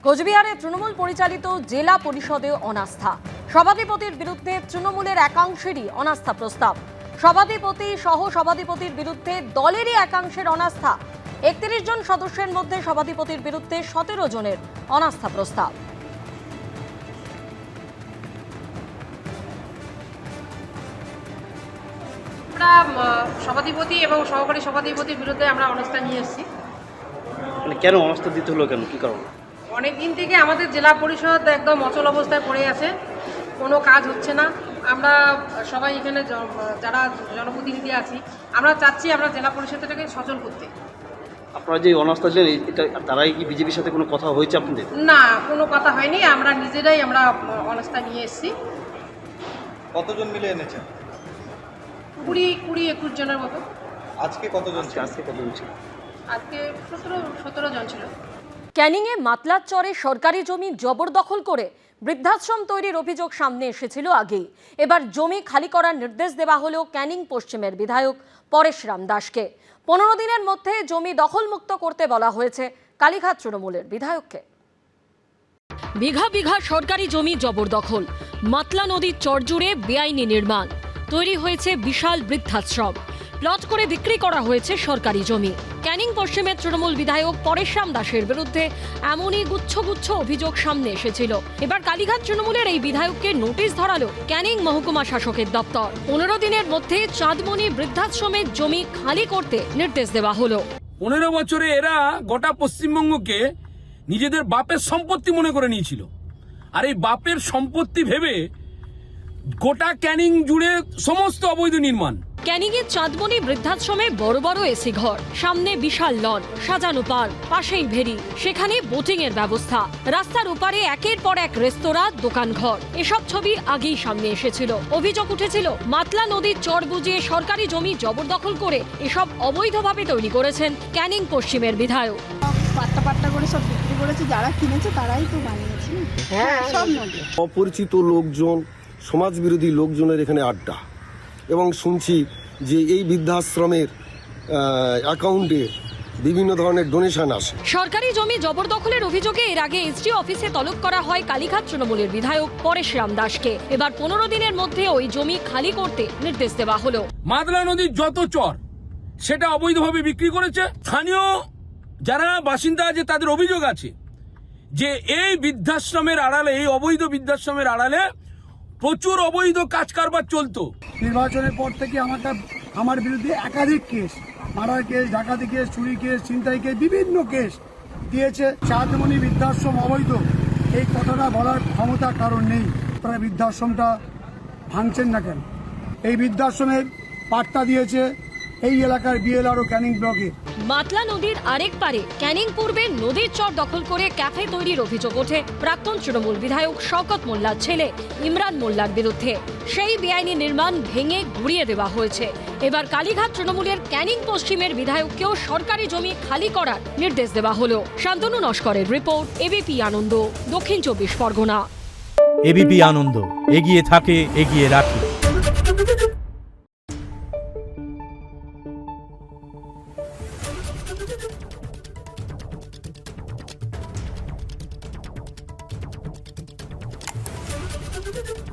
কোচবিহারে তৃণমূল পরিচালিত জেলা পরিষদে অনাস্থা। সভাধিপতির বিরুদ্ধে তৃণমূলের একাংশেরই অনাস্থা প্রস্তাব। সভাধিপতি সহ সভাধিপতির বিরুদ্ধে দলেরই একাংশের অনাস্থা। ৩১ জন সদস্যের মধ্যে সভাধিপতির বিরুদ্ধে ১৭ জনের অনাস্থা প্রস্তাব। আমরা সভাধিপতি এবং সহকারী সভাধিপতির বিরুদ্ধে আমরা অনাস্থা নিয়ে এসেছি। মানে কেন অনাস্থা দিতে হলো, কেন, কি কারণ? অনেক দিন থেকে আমাদের জেলা পরিষদ একদম অচল অবস্থায় পড়ে আছে, কোনো কাজ হচ্ছে না। আমরা সবাই এখানে যারা জনপ্রতিনিধি আছি, আমরা চাচ্ছি আমরা জেলা পরিষদটাকে সচল করতে। আপনারা যে অনাস্থা দিলেন, এটা তারাই কি বিজেপির সাথে কোনো কথা হয়েছে আপনাদের? না, কোনো কথা হয়নি, আমরা নিজেরাই আমরা অনাস্থা নিয়ে এসেছি। কতজন মিলে এনেছেন? ২০-২১ জনের মতো। আজকে কতজন? আজকে কতজন ছিল? আজকে ১৭ জন ছিল। ক্যানিংয়ে মাতলার চরে সরকারি জমি জবরদখল করে বৃদ্ধাশ্রম তৈরির অভিযোগ সামনে এসেছিল আগেই। এবার জমি খালি করার নির্দেশ দেওয়া হলো ক্যানিং পশ্চিমের বিধায়ক পরেশরাম দাসকে। ১৫ দিনের মধ্যে জমি দখলমুক্ত করতে বলা হয়েছে কালীঘাট তৃণমূলের বিধায়ককে। বিঘা বিঘা সরকারি জমি জবরদখল, মাতলা নদীর চর জুড়ে বেআইনি নির্মাণ, তৈরি হয়েছে বিশাল বৃদ্ধাশ্রম, প্লট করে বিক্রি করা হয়েছে সরকারি জমি। ক্যানিং পশ্চিমের তৃণমূল বিধায়ক পরেশরাম দাসের বিরুদ্ধে এমনই গুচ্ছ গুচ্ছ অভিযোগ সামনে এসেছিল। এবার কালীঘাট তৃণমূলের এই বিধায়ককে নোটিশ ধরালো ক্যানিং মহকুমা শাসকের দপ্তর। ১৫ দিনের মধ্যে চাঁদমণি বৃদ্ধাশ্রমের জমি খালি করতে নির্দেশ দেওয়া হলো। 15 বছরে এরা গোটা পশ্চিমবঙ্গকে নিজেদের বাপের সম্পত্তি মনে করে নিয়েছিল, আর এই বাপের সম্পত্তি ভেবে গোটা ক্যানিং জুড়ে সমস্ত অবৈধ নির্মাণ। ক্যানিংয়ের চাঁদমণি বৃদ্ধাশ্রমে বড় বড় এসি ঘর, সামনে বিশাল লন, সাজানো পার্ক, পাশেই ভেরি, সেখানে বোটিং এর ব্যবস্থা, রাস্তার ওপারে একের পর এক রেস্তোরাঁ, দোকান ঘর। এসব ছবি আগেই সামনে এসেছিল। অভিযোগ উঠেছিল মাতলা নদীর চর বুঝিয়ে সরকারি জমি জবরদখল করে এসব অবৈধভাবে তৈরি করেছেন ক্যানিং পশ্চিমের বিধায়ক। পাট্টা পাট্টা করে সব বিক্রি করেছে, যারা কিনেছে তারাই তো বানিয়েছে। হ্যাঁ, সব নদী। অপরিচিত লোকজন, সমাজবিরোধী লোকজনের এখানে আড্ডা, এবং শুনছি যে এই বৃদ্ধাশ্রমের অ্যাকাউন্টে বিভিন্ন ধরনের ডোনেশন আসে। সরকারি জমি জবরদখলের অভিযোগে এর আগে এসডি অফিসে তলব করা হয় কালীঘাট তৃণমূলের বিধায়ক পরেশরাম দাসকে। এবার ১৫ দিনের মধ্যে ওই জমি খালি করতে নির্দেশ দেওয়া হলো। মাতলা নদীর যত চর সেটা অবৈধভাবে বিক্রি করেছে। স্থানীয় যারা বাসিন্দা আছে তাদের অভিযোগ আছে যে এই বৃদ্ধাশ্রমের আড়ালে, এই অবৈধ বৃদ্ধাশ্রমের আড়ালে প্রচুর অবৈধ কাজ কারবার চলতো। নির্বাচনের পর থেকে আমার বিরুদ্ধে একাধিক কেস, মার্ডার কেস, ডাকাতি কেস, চুরি কেস, ছিনতাই কেস, বিভিন্ন কেস দিয়েছে। চাঁদমণি বৃদ্ধাশ্রম অবৈধ, এই কথাটা বলার ক্ষমতা কারণ নেই। তারা বৃদ্ধাশ্রমটা ভাঙছেন না কেন? এই বৃদ্ধাশ্রমের পাট্টা দিয়েছে এই এলাকার বিএলআর ও ক্যানিং ব্লকে। মাতলা নদীর আরেক পারে ক্যানিং পূর্বে নদীর চর দখল করে ক্যাফে তৈরির অভিযোগ ওঠে প্রাক্তন তৃণমূল বিধায়ক শওকত মোল্লার ছেলে ইমরান মোল্লার বিরুদ্ধে। সেই বেআইনি নির্মাণ ভেঙে গুড়িয়ে দেওয়া হয়েছে। এবার কালীঘাট তৃণমূলের ক্যানিং পশ্চিমের বিধায়ককেও সরকারি জমি খালি করার নির্দেশ দেওয়া হলো। শান্তনু নস্করের রিপোর্ট, এবিপি আনন্দ, দক্ষিণ ২৪ পরগনা। এবিপি আনন্দ, এগিয়ে থাকে, এগিয়ে রাখে। Thank you.